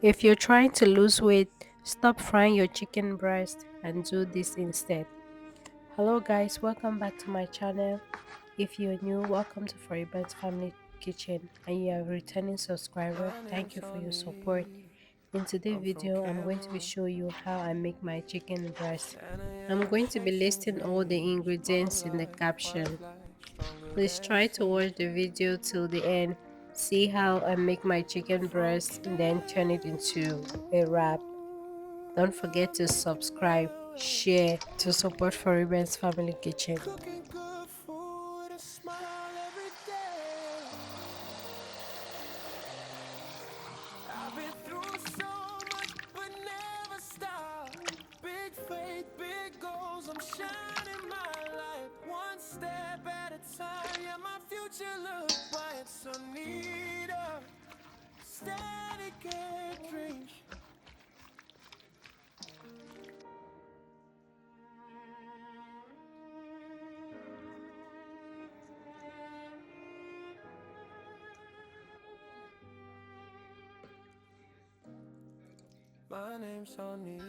If you're trying to lose weight, stop frying your chicken breast and do this instead. Hello guys, welcome back to my channel. If you're new, welcome to Foriban's Family Kitchen and you are a returning subscriber. My Thank name's you for your support. Sonny. In today's I'm from video, I'm going to be Cameroon. showing you how I make my chicken breast. I'm 10 a.m. going to be chasing listing all the dreams. Mom ingredients in the life, wife caption. life, stronger Please than it try to watch seems. the video till the end. See how I make my chicken From breast and then turn it into a wrap. Cameroon, Don't and now forget I'm to making subscribe, my way. share to support Foriban's Family Kitchen. Cooking good food, a smile every day. I've been through so much, but never stop. Big faith, big goals, I'm shining my light. One step at a time, yeah, my future look bright. So need a steady get dreams. My name's Sonny,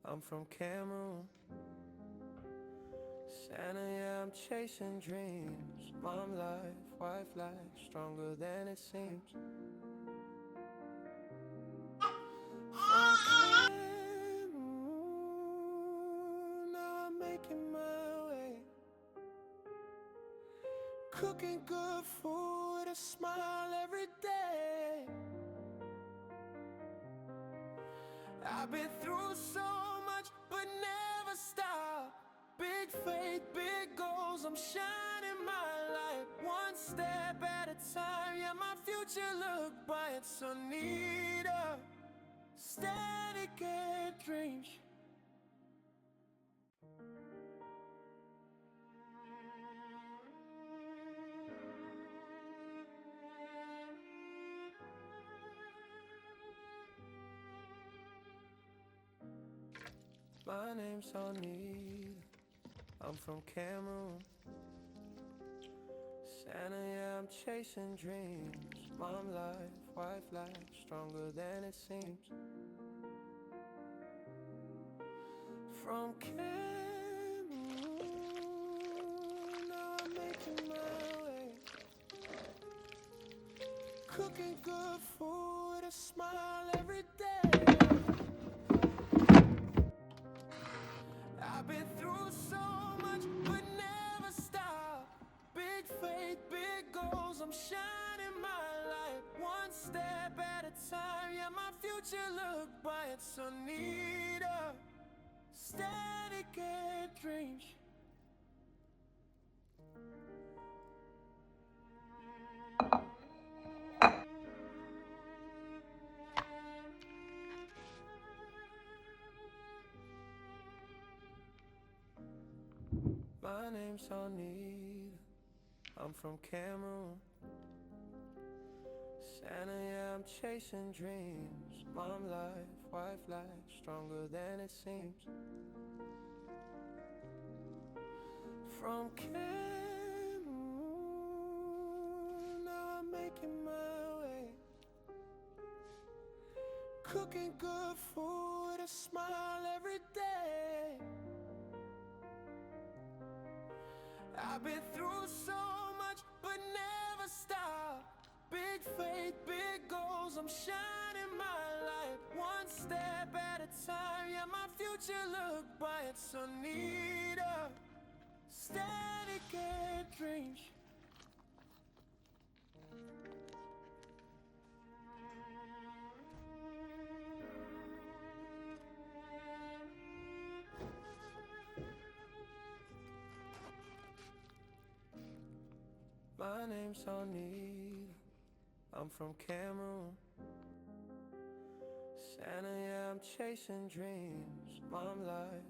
I'm from Cameroon. Santa, yeah, I'm chasing dreams. Mom life, wife life, stronger than it seems. From Cameroon, now I'm making my way. Cooking good food, a smile every day. I've been through so much, but never stop. Big faith, big goals, I'm shining my light. One step at a time, yeah, my future look bright. So need a steady get dreams. My name's Sonny, I'm from Cameroon. Santa, yeah, I'm chasing dreams. Mom life, wife life, stronger than it seems. From Cameroon, now I'm making my way. Cooking good food, a smile every day. I've been through so much, but never stop. Big faith, big goals, I'm shining my light. One step at a time, yeah, my future look bright. So need a steady get dreams. My name's Sonny, I'm from Cameroon. Santa, yeah, I'm chasing dreams. Mom life, wife life, stronger than it seems. From Cameroon, now I'm making my way. Cooking good food, a smile every day. I've been through so much, but never stop. Big faith, big goals, I'm shining my light. One step at a time, yeah, my future look bright. So need a steady get dreams. My name's Sonny, I'm from Cameroon. Santa, yeah, I'm chasing dreams. Mom life.